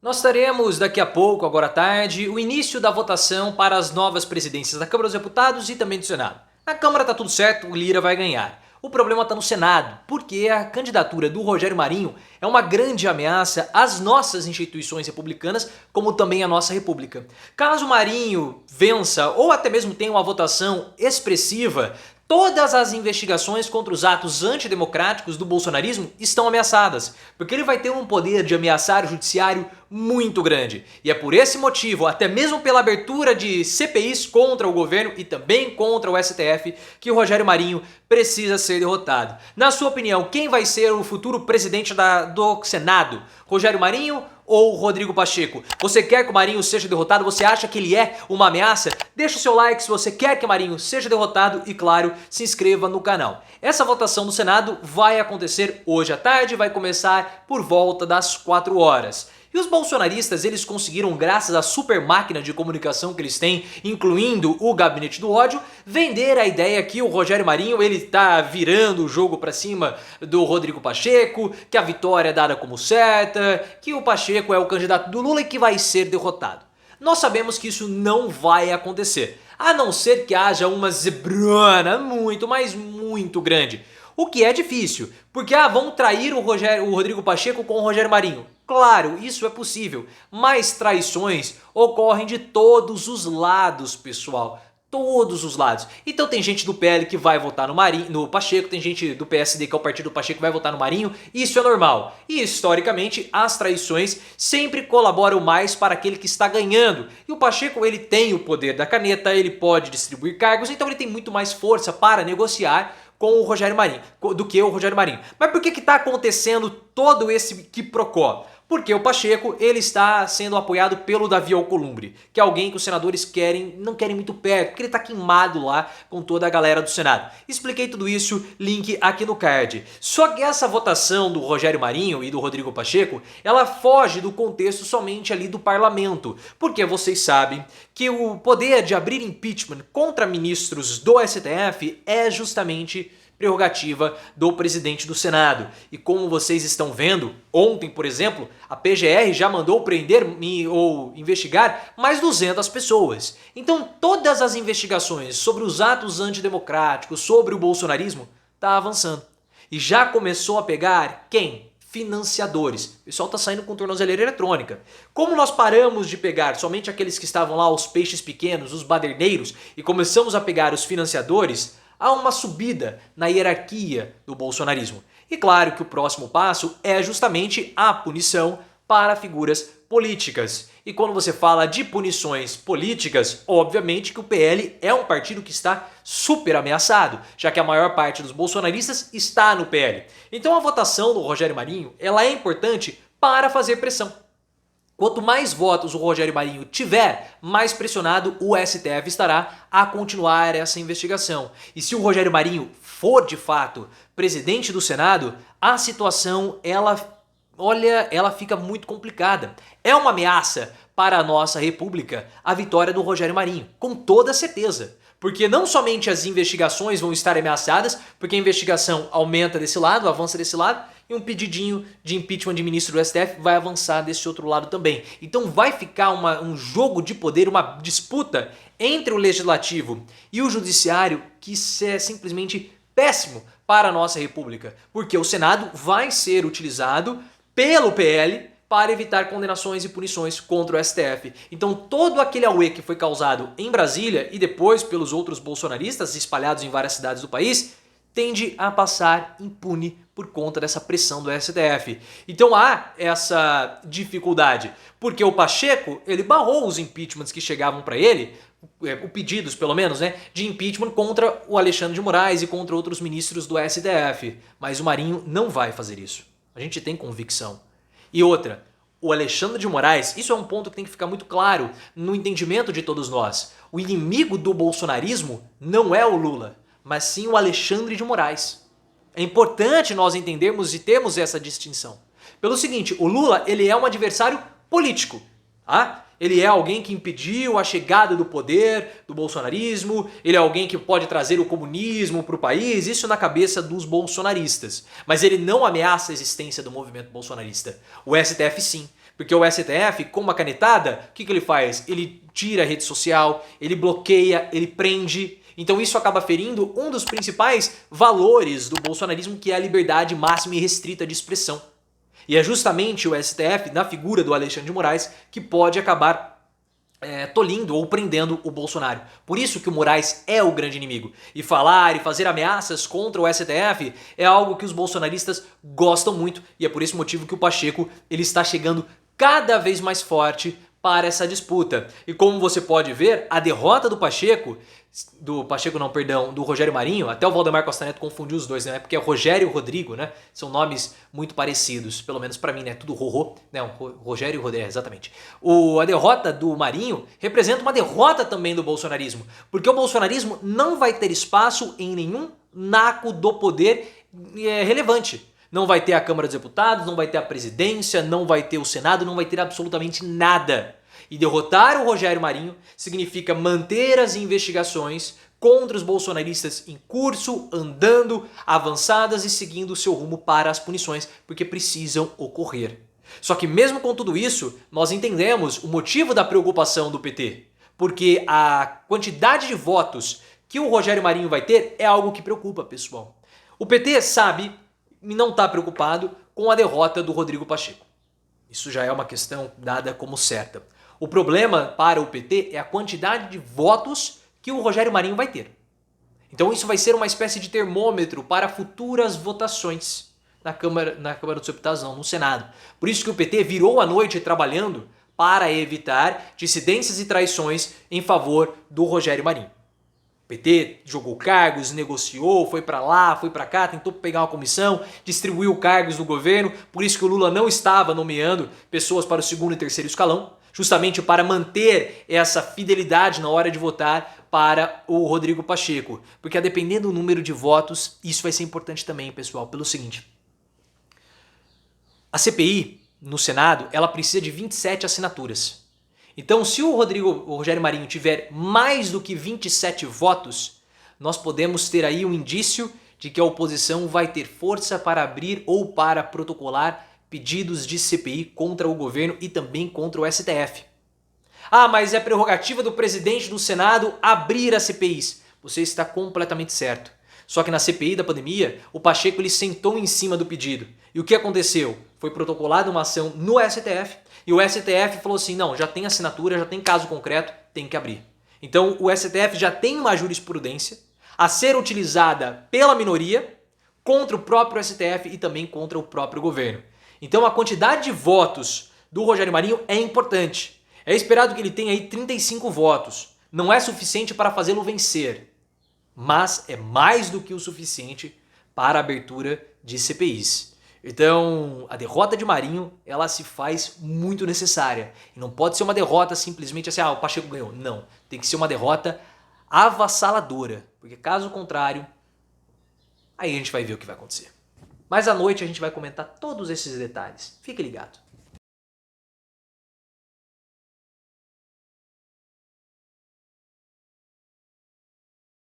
Nós teremos daqui a pouco, agora à tarde, o início da votação para as novas presidências da Câmara dos Deputados e também do Senado. Na Câmara tá tudo certo, o Lira vai ganhar. O problema está no Senado, porque a candidatura do Rogério Marinho é uma grande ameaça às nossas instituições republicanas, como também à nossa república. Caso Marinho vença ou até mesmo tenha uma votação expressiva, todas as investigações contra os atos antidemocráticos do bolsonarismo estão ameaçadas, porque ele vai ter um poder de ameaçar o judiciário muito grande. E é por esse motivo, até mesmo pela abertura de CPIs contra o governo e também contra o STF, que o Rogério Marinho precisa ser derrotado. Na sua opinião, quem vai ser o futuro presidente do Senado? Rogério Marinho ou Rodrigo Pacheco? Você quer que o Marinho seja derrotado? Você acha que ele é uma ameaça? Deixa o seu like se você quer que o Marinho seja derrotado e, claro, se inscreva no canal. Essa votação do Senado vai acontecer hoje à tarde, vai começar por volta das 4 horas. E os bolsonaristas, eles conseguiram, graças à super máquina de comunicação que eles têm, incluindo o gabinete do ódio, vender a ideia que o Rogério Marinho, ele tá virando o jogo pra cima do Rodrigo Pacheco, que a vitória é dada como certa, que o Pacheco é o candidato do Lula e que vai ser derrotado. Nós sabemos que isso não vai acontecer, a não ser que haja uma zebrona muito, mas muito grande. O que é difícil, porque vão trair o Rodrigo Pacheco com o Rogério Marinho. Claro, isso é possível, mas traições ocorrem de todos os lados, pessoal. Todos os lados. Então tem gente do PL que vai votar no Pacheco, tem gente do PSD, que é o partido do Pacheco, que vai votar no Marinho. Isso é normal. E historicamente, as traições sempre colaboram mais para aquele que está ganhando. E o Pacheco, ele tem o poder da caneta, ele pode distribuir cargos, então ele tem muito mais força para negociar com o Rogério Marinho, do que o Rogério Marinho. Mas por que está acontecendo todo esse quiprocó? Porque o Pacheco, ele está sendo apoiado pelo Davi Alcolumbre, que é alguém que os senadores não querem muito perto, porque ele está queimado lá com toda a galera do Senado. Expliquei tudo isso, link aqui no card. Só que essa votação do Rogério Marinho e do Rodrigo Pacheco, ela foge do contexto somente ali do parlamento, porque vocês sabem que o poder de abrir impeachment contra ministros do STF é justamente prerrogativa do presidente do Senado. E como vocês estão vendo, ontem, por exemplo, a PGR já mandou prender ou investigar mais 200 pessoas. Então todas as investigações sobre os atos antidemocráticos, sobre o bolsonarismo, tá avançando. E já começou a pegar quem? Financiadores. O pessoal tá saindo com tornozeleira eletrônica. Como nós paramos de pegar somente aqueles que estavam lá, os peixes pequenos, os baderneiros, e começamos a pegar os financiadores, há uma subida na hierarquia do bolsonarismo. E claro que o próximo passo é justamente a punição para figuras políticas. E quando você fala de punições políticas, obviamente que o PL é um partido que está super ameaçado, já que a maior parte dos bolsonaristas está no PL. Então a votação do Rogério Marinho, ela é importante para fazer pressão. Quanto mais votos o Rogério Marinho tiver, mais pressionado o STF estará a continuar essa investigação. E se o Rogério Marinho for de fato presidente do Senado, a situação ela fica muito complicada. É uma ameaça para a nossa república a vitória do Rogério Marinho, com toda certeza. Porque não somente as investigações vão estar ameaçadas, porque a investigação aumenta desse lado, avança desse lado, e um pedidinho de impeachment de ministro do STF vai avançar desse outro lado também. Então vai ficar um jogo de poder, uma disputa entre o legislativo e o judiciário que é simplesmente péssimo para a nossa república. Porque o Senado vai ser utilizado pelo PL para evitar condenações e punições contra o STF. Então todo aquele auê que foi causado em Brasília e depois pelos outros bolsonaristas espalhados em várias cidades do país, tende a passar impune por conta dessa pressão do STF. Então há essa dificuldade, porque o Pacheco, ele barrou os impeachments que chegavam para ele, o pedidos pelo menos, né, de impeachment contra o Alexandre de Moraes e contra outros ministros do STF. Mas o Marinho não vai fazer isso. A gente tem convicção. E outra, o Alexandre de Moraes, isso é um ponto que tem que ficar muito claro no entendimento de todos nós. O inimigo do bolsonarismo não é o Lula, mas sim o Alexandre de Moraes. É importante nós entendermos e termos essa distinção. Pelo seguinte, o Lula, ele é um adversário político, tá? Ele é alguém que impediu a chegada do poder do bolsonarismo, ele é alguém que pode trazer o comunismo para o país, isso na cabeça dos bolsonaristas. Mas ele não ameaça a existência do movimento bolsonarista. O STF sim, Porque o STF, com uma canetada, o que ele faz? Ele tira a rede social, ele bloqueia, ele prende. Então isso acaba ferindo um dos principais valores do bolsonarismo, que é a liberdade máxima e restrita de expressão. E é justamente o STF, na figura do Alexandre de Moraes, que pode acabar tolindo ou prendendo o Bolsonaro. Por isso que o Moraes é o grande inimigo. E falar e fazer ameaças contra o STF é algo que os bolsonaristas gostam muito, e é por esse motivo que o Pacheco ele está chegando cada vez mais forte para essa disputa. E como você pode ver, a derrota do Rogério Marinho, até o Valdemar Costa Neto confundiu os dois, né? Porque é Rogério e Rodrigo, né? São nomes muito parecidos, pelo menos pra mim, né? Tudo Rorô, né? Rogério e Rodrigo, exatamente. A derrota do Marinho representa uma derrota também do bolsonarismo, porque o bolsonarismo não vai ter espaço em nenhum naco do poder relevante. Não vai ter a Câmara dos Deputados, não vai ter a presidência, não vai ter o Senado, não vai ter absolutamente nada. E derrotar o Rogério Marinho significa manter as investigações contra os bolsonaristas em curso, andando, avançadas e seguindo o seu rumo para as punições, porque precisam ocorrer. Só que mesmo com tudo isso, nós entendemos o motivo da preocupação do PT, porque a quantidade de votos que o Rogério Marinho vai ter é algo que preocupa, pessoal. O PT sabe e não está preocupado com a derrota do Rodrigo Pacheco. Isso já é uma questão dada como certa. O problema para o PT é a quantidade de votos que o Rogério Marinho vai ter. Então isso vai ser uma espécie de termômetro para futuras votações na Câmara dos Deputados, não, no Senado. Por isso que o PT virou a noite trabalhando para evitar dissidências e traições em favor do Rogério Marinho. O PT jogou cargos, negociou, foi para lá, foi para cá, tentou pegar uma comissão, distribuiu cargos no governo, por isso que o Lula não estava nomeando pessoas para o segundo e terceiro escalão, justamente para manter essa fidelidade na hora de votar para o Rodrigo Pacheco. Porque a depender do número de votos, isso vai ser importante também, pessoal, pelo seguinte. A CPI, no Senado, ela precisa de 27 assinaturas. Então, se o Rogério Marinho tiver mais do que 27 votos, nós podemos ter aí um indício de que a oposição vai ter força para abrir ou para protocolar pedidos de CPI contra o governo e também contra o STF. Ah, mas é prerrogativa do presidente do Senado abrir as CPIs. Você está completamente certo. Só que na CPI da pandemia, o Pacheco ele sentou em cima do pedido. E o que aconteceu? Foi protocolada uma ação no STF e o STF falou assim, não, já tem assinatura, já tem caso concreto, tem que abrir. Então o STF já tem uma jurisprudência a ser utilizada pela minoria contra o próprio STF e também contra o próprio governo. Então a quantidade de votos do Rogério Marinho é importante. É esperado que ele tenha aí 35 votos. Não é suficiente para fazê-lo vencer, mas é mais do que o suficiente para a abertura de CPIs. Então, a derrota de Marinho, ela se faz muito necessária. E não pode ser uma derrota simplesmente assim, o Pacheco ganhou. Não, tem que ser uma derrota avassaladora, porque caso contrário, aí a gente vai ver o que vai acontecer. Mas à noite a gente vai comentar todos esses detalhes. Fique ligado.